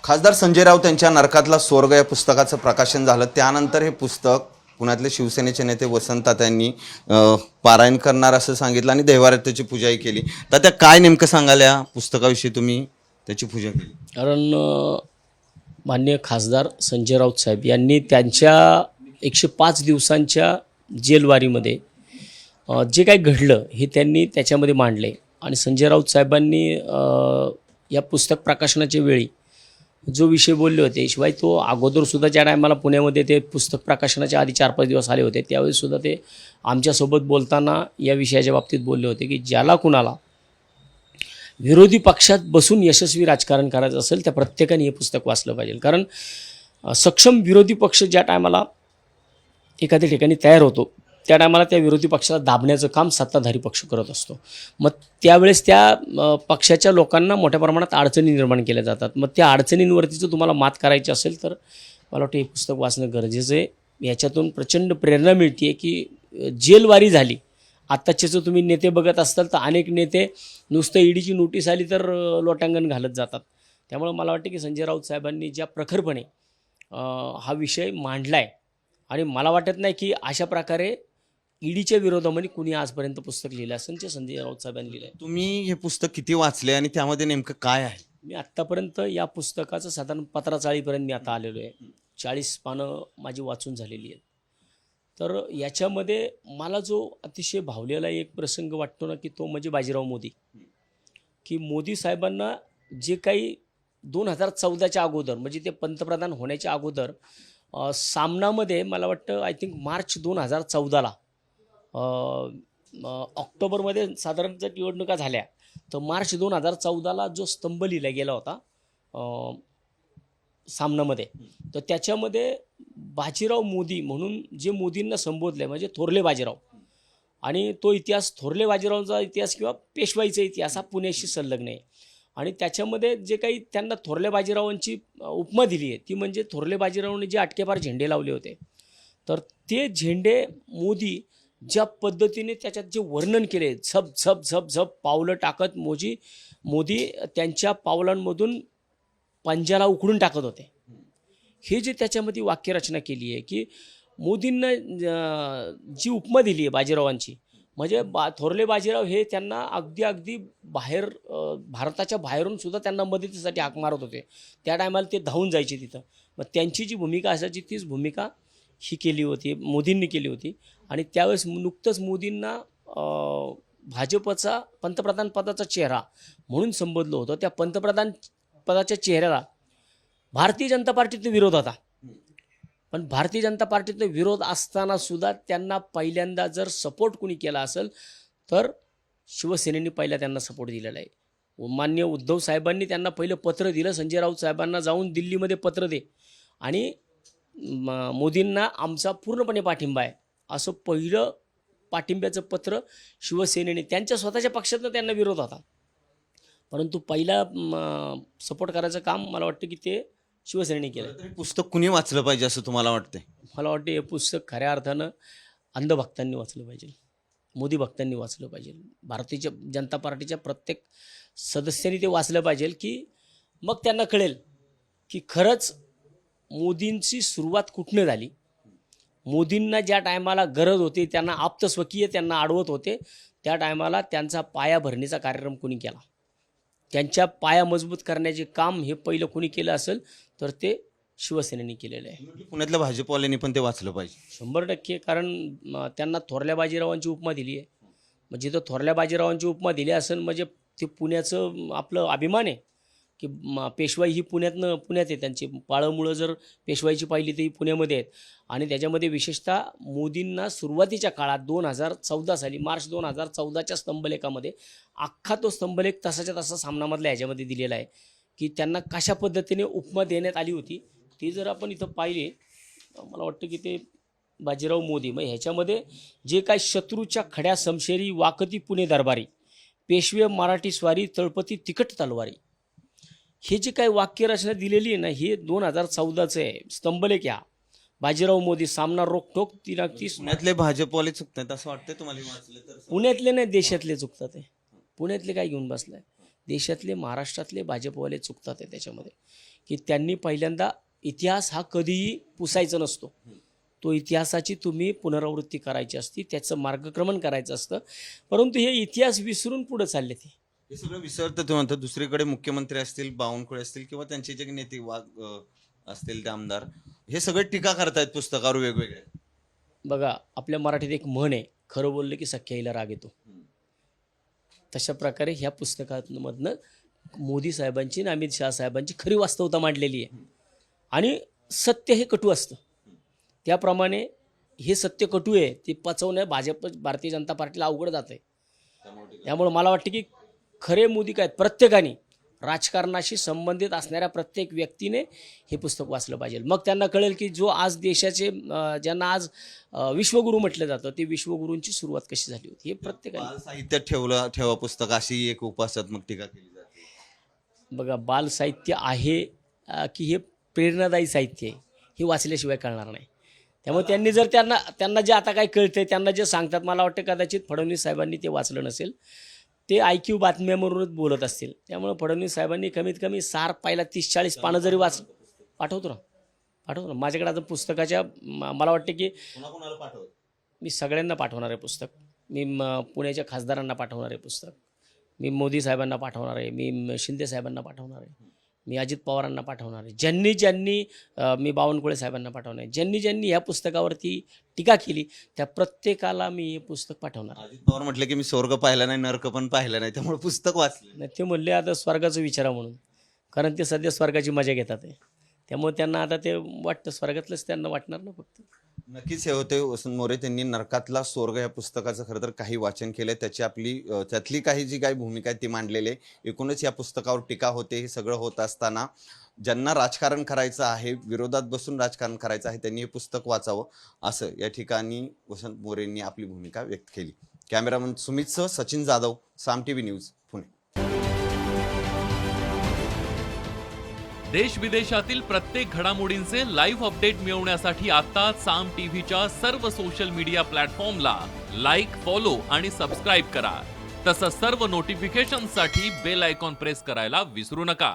खासदार संजय राऊत यांच्या नरकातला स्वर्ग या पुस्तकाचं प्रकाशन झालं. त्यानंतर हे पुस्तक पुण्यातले शिवसेनेचे नेते वसंत तात्या यांनी पारायण करणार असं सांगितलं आणि देवाऱ्यात त्याची पूजाही केली. तर त्या काय नेमकं सांगाल या पुस्तकाविषयी तुम्ही त्याची पूजा केली? कारण माननीय खासदार संजय राऊत साहेब यांनी त्यांच्या 105 दिवसांच्या जेलवारीमध्ये जे काही घडलं हे त्यांनी त्याच्यामध्ये मांडले. आणि संजय राऊत साहेबांनी या पुस्तक प्रकाशनाच्या वेळी जो विषय बोलले होते, शिवाय तो अगोदरसुद्धा ज्या टायमाला पुण्यामध्ये ते पुस्तक प्रकाशनाच्या आधी 4-5 दिवस आले होते त्यावेळीसुद्धा ते आमच्यासोबत बोलताना या विषयाच्या बाबतीत बोलले होते की ज्याला कुणाला विरोधी पक्षात बसून यशस्वी राजकारण करायचं असेल त्या प्रत्येकाने हे पुस्तक वाचलं पाहिजे. कारण सक्षम विरोधी पक्ष ज्या टायमाला एखाद्या ठिकाणी तयार होतो त्या टायमाला त्या विरोधी पक्षाला दाबण्याचं काम सत्ताधारी पक्ष करत असतो. मग त्यावेळेस त्या पक्षाच्या लोकांना मोठ्या प्रमाणात अडचणी निर्माण केल्या जातात. मग त्या अडचणींवरती जर तुम्हाला मात करायची असेल तर मला वाटतं हे पुस्तक वाचणं गरजेचं आहे. याच्यातून प्रचंड प्रेरणा मिळते की जेलवारी झाली. आत्ताचे जर तुम्ही नेते बघत असाल तर अनेक नेते नुसतं ईडीची नोटीस आली तर लोटांगण घालत जातात. त्यामुळे मला वाटतं की संजय राऊत साहेबांनी ज्या प्रखरपणे हा विषय मांडला आहे आणि मला वाटत नाही की अशा प्रकारे ईडीच्या विरोधामध्ये कुणी आजपर्यंत पुस्तक लिहिलं असेल जे संजय राऊत साहेबांनी लिहिलं आहे. तुम्ही हे पुस्तक किती वाचले आणि त्यामध्ये नेमकं काय आहे? मी आत्तापर्यंत या पुस्तकाचं साधारण 15-40पर्यंत मी आता आलेलो आहे. 40 पानं माझी वाचून झालेली आहेत. तर याच्यामध्ये मला जो अतिशय भावलेला एक प्रसंग वाटतो ना की तो म्हणजे बाजीराव मोदी. की मोदी साहेबांना जे काही 2014च्या अगोदर म्हणजे ते पंतप्रधान होण्याच्या अगोदर सामनामध्ये मला वाटतं आय थिंक मार्च 2014ला ऑक्टोबरमध्ये साधारण जर निवडणुका झाल्या तर मार्च 2014ला जो स्तंभ लिहिला गेला होता सामनामध्ये, तर त्याच्यामध्ये बाजीराव मोदी म्हणून जे मोदींना संबोधलं आहे म्हणजे थोरले बाजीराव. आणि तो इतिहास थोरले बाजीरावांचा इतिहास किंवा पेशवाईचा इतिहास हा पुण्याशी संलग्न आहे. आणि त्याच्यामध्ये जे काही त्यांना थोरले बाजीरावांची उपमा दिली आहे ती म्हणजे थोरले बाजीरावांनी जे अटकेपार झेंडे लावले होते तर ते झेंडे मोदी ज्या पद्धतीने त्याच्यात जे वर्णन केले, झप झप झप झप पावलं टाकत मोदी त्यांच्या पावलांमधून पंजाला उकडून टाकत होते. हे जे त्याच्यामध्ये वाक्यरचना केली आहे की मोदींना जी उपमा दिली आहे बाजीरावांची म्हणजे थोरले बाजीराव हे त्यांना अगदी बाहेर भारताच्या बाहेरून सुद्धा त्यांना मदतीसाठी हाक मारत होते. त्या टायमाला ते धावून जायचे तिथं. मग त्यांची जी भूमिका असायची तीच भूमिका ही केली होती, मोदींनी केली होती. आणि त्यावेळेस नुकतंच मोदींना भाजपचा पंतप्रधान पदाचा चेहरा म्हणून संबोधलं होतं. त्या पंतप्रधान पदाच्या चेहऱ्याला भारतीय जनता पार्टीचा विरोध होता. पण भारतीय जनता पार्टीचा विरोध असताना सुद्धा त्यांना पहिल्यांदा जर सपोर्ट कोणी केला असेल तर शिवसेनेने पहिला त्यांना सपोर्ट दिलेला आहे. माननीय उद्धव साहेबांनी त्यांना पहिलं पत्र दिलं, संजय राऊत साहेबांना जाऊन दिल्लीमध्ये पत्र दे आणि मोदींना आमचा पूर्णपणे पाठिंबा आहे असं पहिलं पाठिंब्याचं पत्र शिवसेनेने त्यांच्या स्वतःच्या पक्षातनं त्यांना विरोध होता परंतु पहिला सपोर्ट करायचं काम मला वाटतं की ते शिवसेनेने केलं. पुस्तक कुणी वाचलं पाहिजे असं तुम्हाला वाटतंय? मला वाटतं हे पुस्तक खऱ्या अर्थानं अंधभक्तांनी वाचलं पाहिजे, मोदी भक्तांनी वाचलं पाहिजे. भारतीय जनता पार्टीच्या प्रत्येक सदस्यांनी ते वाचलं पाहिजे की मग त्यांना कळेल की खरंच मोदींची सुरुवात कुठनं झाली. मोदींना ज्या टायमाला गरज होती त्यांना आप्तस्वकीय त्यांना अडवत होते त्या टायमाला त्यांचा पाया भरणीचा कार्यक्रम कोणी केला. त्यांच्या पाया मजबूत करण्याचे काम हे पहिलं कोणी केलं असेल तर ते शिवसेनेने केलेलं आहे. पुण्यातल्या भाजपवाल्यांनी पण ते वाचलं पाहिजे 100%. कारण त्यांना थोरल्या बाजीरावांची उपमा दिली आहे. म्हणजे तो थोरल्या बाजीरावांची उपमा दिली असेल म्हणजे ते पुण्याचं आपलं अभिमान आहे की पेशवाई ही पुण्यात आहे. त्यांची पाळंमुळं जर पेशवाईची पाहिली तर ही पुण्यामध्ये आहेत. आणि त्याच्यामध्ये विशेषतः मोदींना सुरुवातीच्या काळात 2014 साली मार्च 2014च्या स्तंभलेखामध्ये अख्खा तो स्तंभलेख तसाच्या तसा सामनामधला ह्याच्यामध्ये दिलेला आहे की त्यांना कशा पद्धतीने उपमा देण्यात आली होती ती जर आपण इथं पाहिली मला वाटतं की ते बाजीराव मोदी मग ह्याच्यामध्ये जे काय शत्रूच्या खड्या समशेरी वाकती पुणे दरबारी पेशवे मराठी स्वारी तळपती तिखट तलवारी हे जे काही वाक्यरचना दिलेली आहे ना हे 2014चं आहे स्तंभलेख. ह्या बाजीराव मोदी सामना रोखोक 3-30. पुण्यातले भाजपवाले चुकतात असं वाटतंय तुम्हाला वाचलं तर? पुण्यातले नाही देशातले चुकतात आहे. पुण्यातले काय घेऊन बसलाय, देशातले महाराष्ट्रातले भाजपवाले चुकतात आहे त्याच्यामध्ये की त्यांनी पहिल्यांदा इतिहास हा कधीही पुसायचा नसतो. तो इतिहासाची तुम्ही पुनरावृत्ती करायची असती, त्याचं मार्गक्रमण करायचं असतं. परंतु हे इतिहास विसरून पुढे चालले ते. हे सगळं विसरतं ते म्हणतात. दुसरीकडे मुख्यमंत्री असतील, बावनकुळे असतील किंवा त्यांचे जे नेते असतील ते आमदार, हे सगळे टीका करतायत पुस्तकावर वेगवेगळे. बघा, आपल्या मराठीत एक म्हण आहे, खरं बोललं की सख्या आईला राग येतो. तशा प्रकारे ह्या पुस्तकामधनं मोदी साहेबांची आणि अमित शहा साहेबांची खरी वास्तवता मांडलेली आहे. आणि सत्य हे कटू असतं, त्याप्रमाणे हे सत्य कटू आहे ते पचवणं भारतीय जनता पार्टीला अवघड जातं आहे. त्यामुळे मला वाटतं की खरे मोदी काय, प्रत्येकाने राजकारणाशी संबंधित असणाऱ्या प्रत्येक व्यक्तीने हे पुस्तक वाचलं पाहिजे. मग त्यांना कळेल की जो आज देशाचे ज्यांना आज विश्वगुरू म्हटलं जातं, ते विश्वगुरूंची सुरुवात कशी झाली होती हे प्रत्येकाने. बाल साहित्यात ठेवा पुस्तक, अशी एक उपहासात्मक टीका केली जाते. बघा, बाल साहित्य आहे की हे प्रेरणादायी साहित्य आहे हे वाचल्याशिवाय कळणार नाही. त्यामुळे त्यांनी जर त्यांना जे आता काय कळतंय, त्यांना जे सांगतात, मला वाटतं कदाचित फडणवीस साहेबांनी ते वाचलं नसेल, ते IQ बातम्यावरूनच बोलत असतील. त्यामुळे फडणवीस साहेबांनी कमीत कमी सार पाहिला 30-40 पानं जरी पाठवतो ना माझ्याकडे आता पुस्तकाच्या मला वाटतं की मी सगळ्यांना पाठवणार आहे पुस्तक. मी पुण्याच्या खासदारांना पाठवणार आहे पुस्तक, मी मोदी साहेबांना पाठवणार आहे, मी शिंदे साहेबांना पाठवणार आहे, मी अजित पवारांना पाठवणार आहे, ज्यांनी मी बावनकुळे साहेबांना पाठवणार आहे, ज्यांनी ह्या पुस्तकावरती टीका केली त्या प्रत्येकाला मी हे पुस्तक पाठवणार. अजित पवार म्हटले की मी स्वर्ग पाहिला नाही, नरक पण पाहिला नाही, त्यामुळे पुस्तक वाचले नाही. ते म्हणले आता स्वर्गाचं विचारा म्हणून, कारण ते सध्या स्वर्गाची मजा घेतात आहे. त्यामुळे त्यांना आता ते वाटतं स्वर्गातलंच त्यांना वाटणार ना फक्त. नक्कीच हे होते वसंत मोरे. त्यांनी नरकातला स्वर्ग या पुस्तकाचं खरं तर काही वाचन केलं, त्यातली काही जी काही भूमिका आहे ती मांडलेली आहे. एकूणच या पुस्तकावर टीका होते. हे सगळं होत असताना ज्यांना राजकारण करायचं आहे, विरोधात बसून राजकारण करायचं आहे, त्यांनी हे पुस्तक वाचावं असं या ठिकाणी वसंत मोरेंनी आपली भूमिका व्यक्त केली. कॅमेरामन सुमितसह सचिन जाधव, साम TV न्यूज, पुणे. देश विदेशातील प्रत्येक घडामोडींचे लाईव्ह अपडेट मिळवण्यासाठी आता साम टीव्हीच्या सर्व सोशल मीडिया प्लॅटफॉर्मला लाईक, फॉलो आणि सबस्क्राईब करा. तसंच सर्व नोटिफिकेशनसाठी बेल आयकॉन प्रेस करायला विसरू नका.